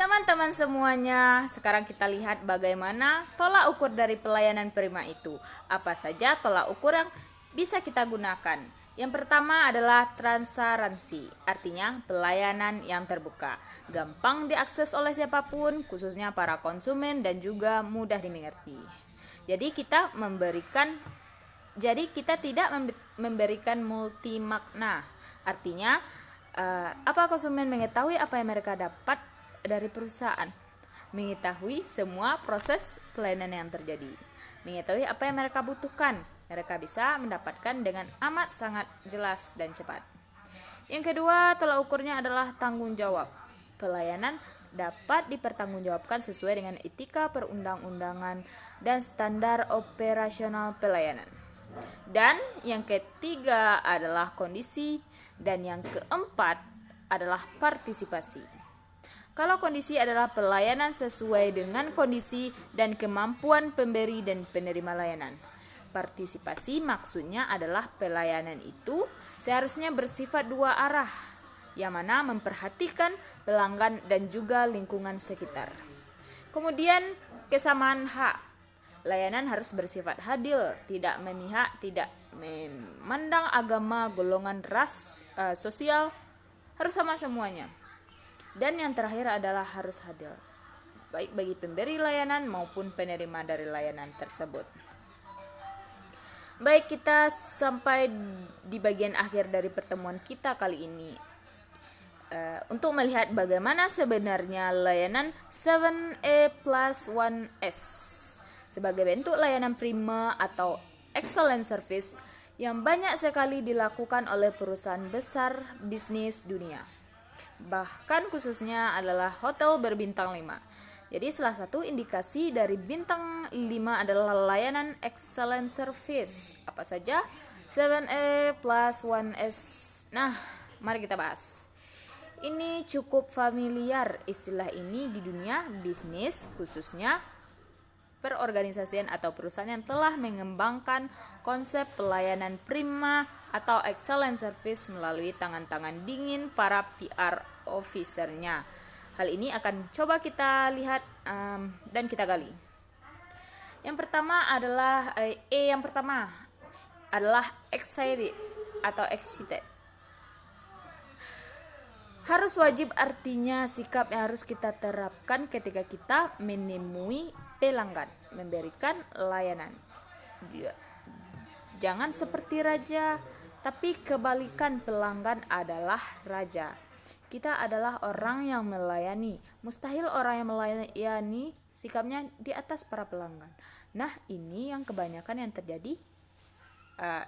Teman-teman semuanya, sekarang kita lihat bagaimana tolak ukur dari pelayanan prima itu. Apa saja tolak ukur yang bisa kita gunakan? Yang pertama adalah transparansi, artinya pelayanan yang terbuka, gampang diakses oleh siapapun, khususnya para konsumen dan juga mudah dimengerti. Jadi kita tidak memberikan multi makna, artinya apa konsumen mengetahui apa yang mereka dapat dari perusahaan, mengetahui semua proses pelayanan yang terjadi, mengetahui apa yang mereka butuhkan, mereka bisa mendapatkan dengan amat sangat jelas dan cepat. Yang kedua, tolak ukurnya adalah tanggung jawab. Pelayanan dapat dipertanggungjawabkan sesuai dengan etika perundang-undangan dan standar operasional pelayanan. Dan yang ketiga adalah kondisi, dan yang keempat adalah partisipasi. Kalau kondisi adalah pelayanan sesuai dengan kondisi dan kemampuan pemberi dan penerima layanan. Partisipasi maksudnya adalah pelayanan itu seharusnya bersifat dua arah, yang mana memperhatikan pelanggan dan juga lingkungan sekitar. Kemudian kesamaan hak. Layanan harus bersifat adil, tidak memihak, tidak memandang agama, golongan, ras, sosial, harus sama semuanya. Dan yang terakhir adalah harus adil, baik bagi pemberi layanan maupun penerima dari layanan tersebut. Baik, kita sampai di bagian akhir dari pertemuan kita kali ini. Untuk melihat bagaimana sebenarnya layanan 7A plus 1S sebagai bentuk layanan prima atau excellent service yang banyak sekali dilakukan oleh perusahaan besar bisnis dunia. Bahkan khususnya adalah hotel berbintang 5. Jadi salah satu indikasi dari bintang 5 adalah layanan excellent service. Apa saja? 7A plus 1S. Nah, mari kita bahas. Ini cukup familiar istilah ini di dunia bisnis, khususnya perorganisasian atau perusahaan yang telah mengembangkan konsep pelayanan prima atau excellent service melalui tangan-tangan dingin para PR officer-nya. Hal ini akan coba kita lihat dan kita gali. Yang pertama adalah excited atau excited. Harus wajib artinya sikap yang harus kita terapkan ketika kita menemui pelanggan, memberikan layanan. Jangan seperti raja, tapi kebalikan, pelanggan adalah raja. Kita adalah orang yang melayani. Mustahil orang yang melayani sikapnya di atas para pelanggan. Nah, ini yang kebanyakan yang terjadi,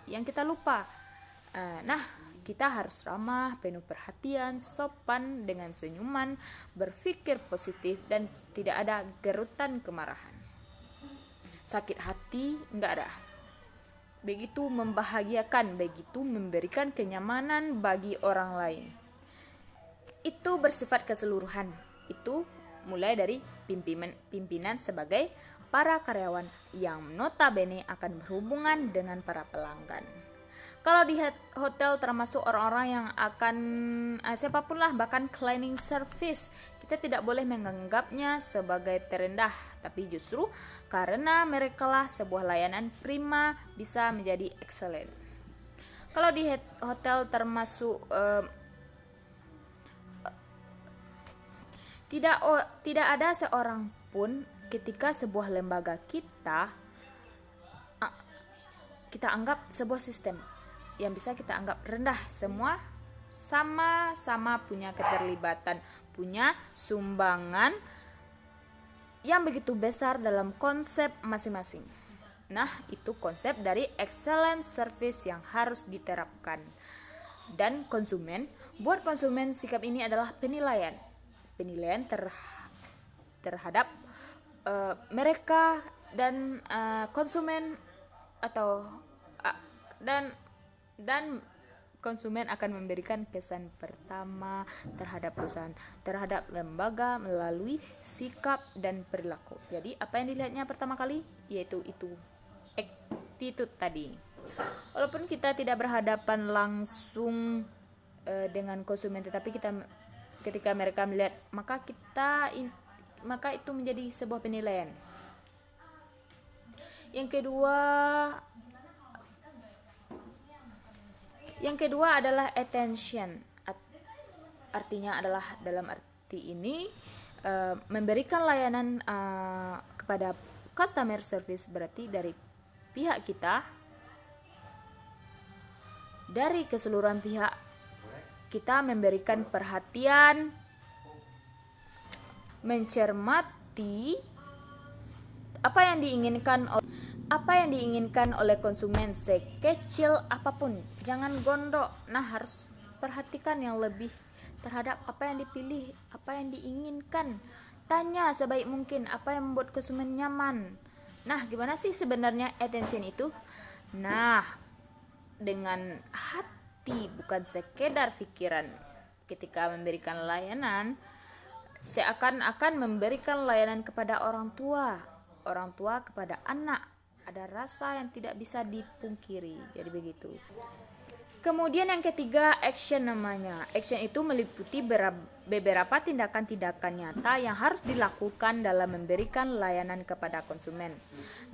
yang kita lupa. Kita harus ramah, penuh perhatian, sopan, dengan senyuman, berpikir positif, dan tidak ada gerutan kemarahan. Sakit hati enggak ada. Begitu membahagiakan, begitu memberikan kenyamanan bagi orang lain. Itu bersifat keseluruhan. Itu mulai dari pimpinan sebagai para karyawan yang notabene akan berhubungan dengan para pelanggan. Kalau di hotel termasuk orang-orang yang akan siapapun lah, bahkan cleaning service, kita tidak boleh menganggapnya sebagai terendah, tapi justru karena mereka lah sebuah layanan prima bisa menjadi excellent. Kalau di hotel termasuk tidak ada seorang pun ketika sebuah lembaga kita anggap sebuah sistem yang bisa kita anggap rendah. Semua sama-sama punya keterlibatan, punya sumbangan yang begitu besar dalam konsep masing-masing. Nah, itu konsep dari excellent service yang harus diterapkan. Dan buat konsumen sikap ini adalah penilaian terhadap mereka dan konsumen dan konsumen akan memberikan kesan pertama terhadap perusahaan, terhadap lembaga melalui sikap dan perilaku. Jadi apa yang dilihatnya pertama kali yaitu attitude tadi. Walaupun kita tidak berhadapan langsung dengan konsumen, tetapi kita ketika mereka melihat, maka itu menjadi sebuah penilaian. Yang kedua adalah attention. Artinya adalah dalam arti ini memberikan layanan kepada customer service, berarti dari pihak kita, dari keseluruhan pihak kita memberikan perhatian, mencermati apa yang diinginkan oleh konsumen sekecil apapun. Jangan gondok. Nah, harus perhatikan yang lebih terhadap apa yang dipilih, apa yang diinginkan. Tanya sebaik mungkin apa yang membuat konsumen nyaman. Nah, gimana sih sebenarnya attention itu? Nah, dengan hati, bukan sekedar pikiran. Ketika memberikan layanan, seakan-akan memberikan layanan kepada orang tua kepada anak. Ada rasa yang tidak bisa dipungkiri. Jadi begitu. Kemudian yang ketiga, action namanya. Action itu meliputi beberapa tindakan-tindakan nyata yang harus dilakukan dalam memberikan layanan kepada konsumen.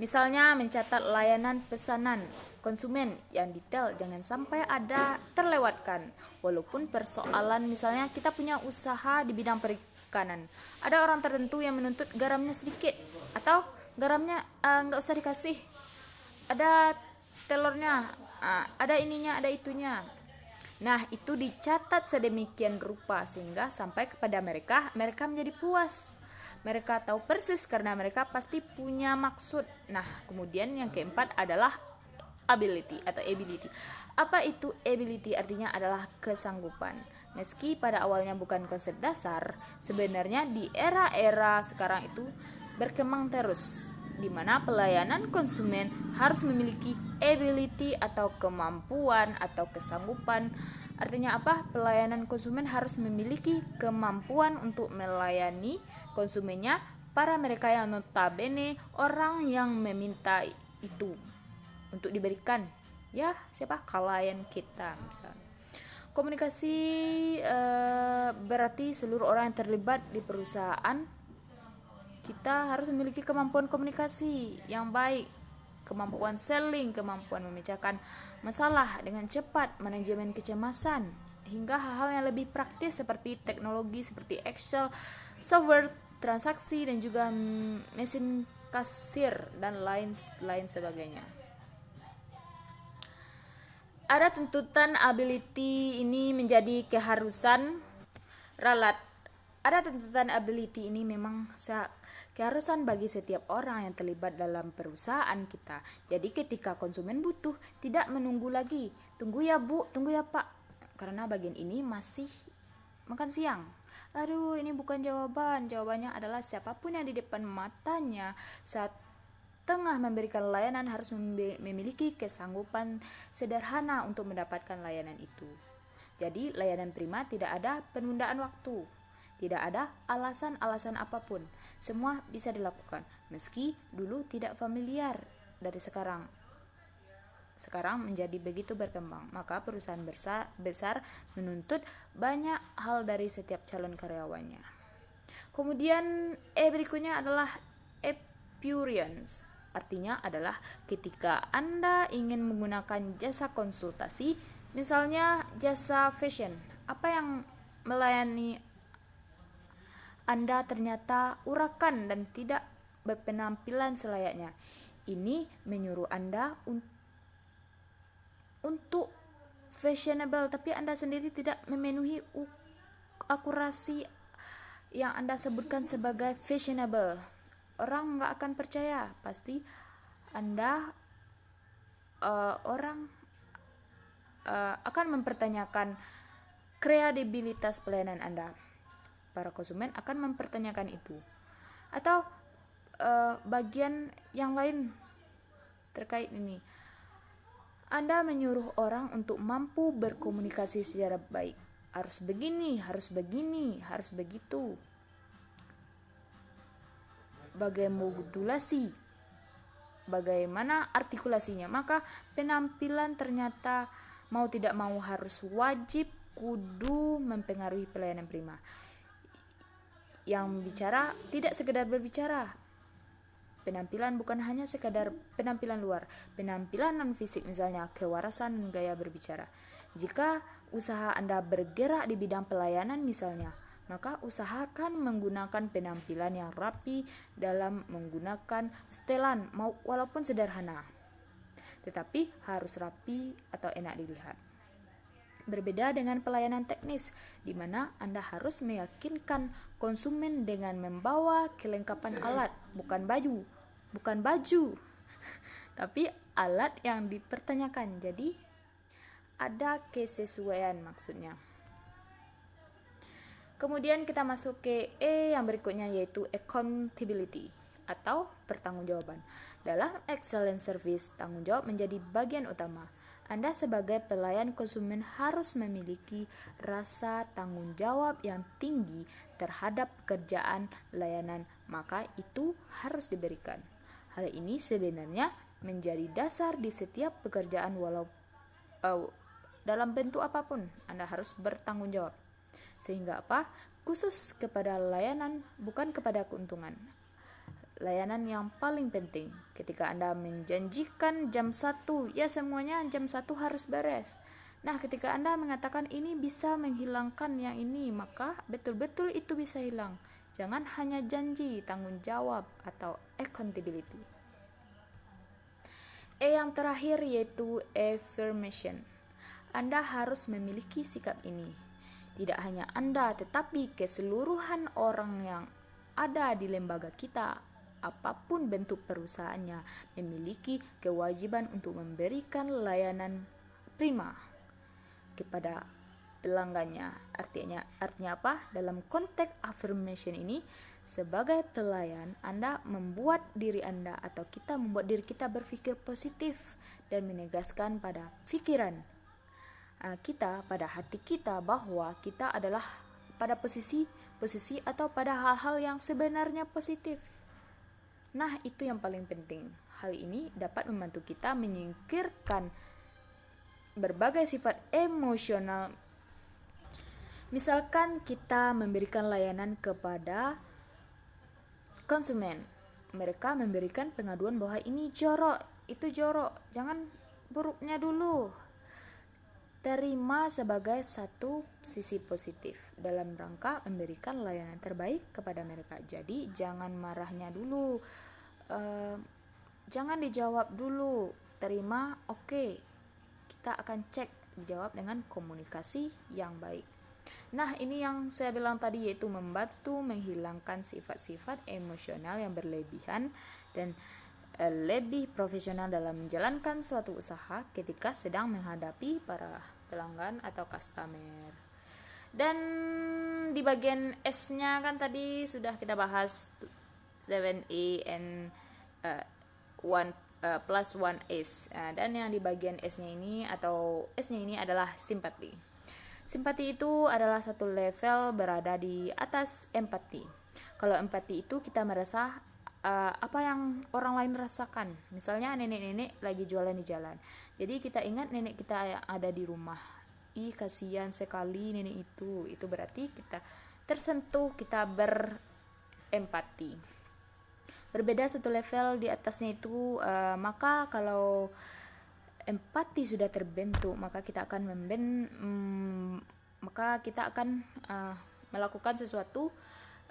Misalnya mencatat layanan pesanan konsumen yang detail, jangan sampai ada terlewatkan. Walaupun persoalan misalnya kita punya usaha di bidang perikanan, ada orang tertentu yang menuntut garamnya sedikit, atau garamnya nggak usah dikasih, ada telurnya, ada ininya, ada itunya. Nah, itu dicatat sedemikian rupa sehingga sampai kepada mereka menjadi puas. Mereka tahu persis karena mereka pasti punya maksud. Nah, kemudian yang keempat adalah ability atau ability. Apa itu ability? Artinya adalah kesanggupan. Meski pada awalnya bukan konsep dasar, sebenarnya di era-era sekarang itu berkembang terus, di mana pelayanan konsumen harus memiliki ability atau kemampuan atau kesanggupan. Artinya apa? Pelayanan konsumen harus memiliki kemampuan untuk melayani konsumennya, para mereka yang notabene orang yang meminta itu untuk diberikan. Ya, siapa? Klien kita misalnya. Komunikasi berarti seluruh orang yang terlibat di perusahaan kita harus memiliki kemampuan komunikasi yang baik, kemampuan selling, kemampuan memecahkan masalah dengan cepat, manajemen kecemasan, hingga hal-hal yang lebih praktis seperti teknologi seperti Excel, software transaksi, dan juga mesin kasir dan lain sebagainya. Ada tuntutan ability ini menjadi keharusan ralat. Ada tuntutan ability ini memang keharusan bagi setiap orang yang terlibat dalam perusahaan kita. Jadi ketika konsumen butuh, tidak menunggu lagi. Tunggu ya Bu, tunggu ya Pak. Karena bagian ini masih makan siang. Aduh, ini bukan jawaban. Jawabannya adalah siapapun yang di depan matanya saat tengah memberikan layanan harus memiliki kesanggupan sederhana untuk mendapatkan layanan itu. Jadi layanan prima tidak ada penundaan waktu. Tidak ada alasan-alasan apapun. Semua bisa dilakukan, meski dulu tidak familiar. Dari sekarang menjadi begitu berkembang, maka perusahaan besar menuntut banyak hal dari setiap calon karyawannya. Kemudian berikutnya adalah experience. Artinya adalah ketika Anda ingin menggunakan jasa konsultasi, misalnya jasa fashion, apa yang melayani Anda ternyata urakan dan tidak berpenampilan selayaknya. Ini menyuruh Anda untuk fashionable, tapi Anda sendiri tidak memenuhi akurasi yang Anda sebutkan sebagai fashionable. Orang nggak akan percaya, pasti Anda orang akan mempertanyakan kredibilitas pelayanan Anda. Para konsumen akan mempertanyakan itu. Atau bagian yang lain terkait ini. Anda menyuruh orang untuk mampu berkomunikasi secara baik. Harus begini, harus begini, harus begitu. Bagaimana modulasi, bagaimana artikulasinya. Maka penampilan ternyata mau tidak mau harus wajib kudu mempengaruhi pelayanan prima. Yang bicara tidak sekedar berbicara. Penampilan bukan hanya sekadar penampilan luar, penampilan non fisik misalnya kewarasan dan gaya berbicara. Jika usaha Anda bergerak di bidang pelayanan misalnya, maka usahakan menggunakan penampilan yang rapi dalam menggunakan setelan walaupun sederhana. Tetapi harus rapi atau enak dilihat. Berbeda dengan pelayanan teknis, di mana Anda harus meyakinkan konsumen dengan membawa kelengkapan alat, bukan baju, tapi alat yang dipertanyakan. Jadi ada kesesuaian maksudnya. Kemudian kita masuk ke yang berikutnya, yaitu accountability atau pertanggungjawaban. Dalam excellent service, tanggung jawab menjadi bagian utama. Anda sebagai pelayan konsumen harus memiliki rasa tanggung jawab yang tinggi terhadap pekerjaan layanan, maka itu harus diberikan. Hal ini sebenarnya menjadi dasar di setiap pekerjaan dalam bentuk apapun. Anda harus bertanggung jawab. Sehingga apa? Khusus kepada layanan, bukan kepada keuntungan. Layanan yang paling penting, ketika Anda menjanjikan jam 1, ya semuanya jam 1 harus beres. Nah, ketika Anda mengatakan ini bisa menghilangkan yang ini, maka betul-betul itu bisa hilang. Jangan hanya janji, tanggung jawab atau accountability. Yang terakhir yaitu affirmation. Anda harus memiliki sikap ini. Tidak hanya Anda, tetapi keseluruhan orang yang ada di lembaga kita, apapun bentuk perusahaannya, memiliki kewajiban untuk memberikan layanan prima kepada pelanggannya. Artinya apa? Dalam konteks affirmation ini, sebagai pelayan, Anda membuat diri Anda atau kita membuat diri kita berpikir positif dan menegaskan pada pikiran kita, pada hati kita, bahwa kita adalah pada posisi atau pada hal-hal yang sebenarnya positif. Nah, itu yang paling penting. Hal ini dapat membantu kita menyingkirkan berbagai sifat emosional. Misalkan kita memberikan layanan kepada konsumen. Mereka memberikan pengaduan bahwa ini jorok, itu jorok. Jangan buruknya dulu. Terima sebagai satu sisi positif dalam rangka memberikan layanan terbaik kepada mereka. Jadi jangan marahnya dulu, jangan dijawab dulu. Terima, oke. Kita akan cek, dijawab dengan komunikasi yang baik. Nah, ini yang saya bilang tadi, yaitu membantu menghilangkan sifat-sifat emosional yang berlebihan dan lebih profesional dalam menjalankan suatu usaha ketika sedang menghadapi para pelanggan atau customer. Dan di bagian S-nya kan tadi sudah kita bahas 7A and 1 plus 1S. Dan yang di bagian S-nya ini atau S-nya ini adalah simpati. Simpati itu adalah satu level berada di atas empati. Kalau empati itu kita merasa apa yang orang lain rasakan. Misalnya nenek-nenek lagi jualan di jalan, jadi kita ingat nenek kita yang ada di rumah. Kasihan sekali nenek itu berarti kita tersentuh, kita berempati. Berbeda satu level di atasnya itu, maka kalau empati sudah terbentuk, maka kita akan melakukan sesuatu.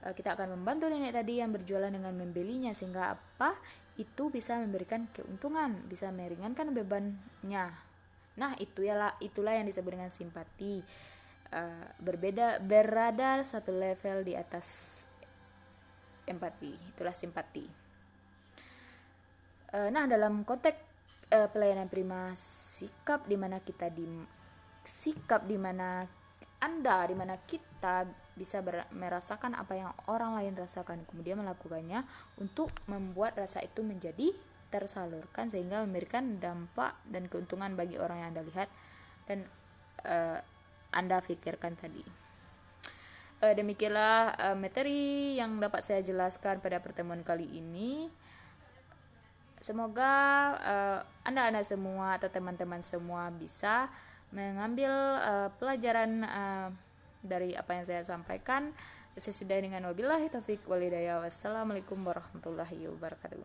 Kita akan membantu nenek tadi yang berjualan dengan membelinya, sehingga apa? Itu bisa memberikan keuntungan, bisa meringankan bebannya. Nah, itulah yang disebut dengan simpati. Berada satu level di atas empati, itulah simpati. Nah, dalam konteks pelayanan prima, sikap di mana kita bisa merasakan apa yang orang lain rasakan, kemudian melakukannya untuk membuat rasa itu menjadi tersalurkan sehingga memberikan dampak dan keuntungan bagi orang yang Anda lihat dan Anda pikirkan tadi. Demikianlah materi yang dapat saya jelaskan pada pertemuan kali ini. Semoga Anda semua atau teman-teman semua bisa mengambil pelajaran dari apa yang saya sampaikan. Saya sudah dengan wabillahi taufik walhidayah. Wassalamualaikum warahmatullahi wabarakatuh.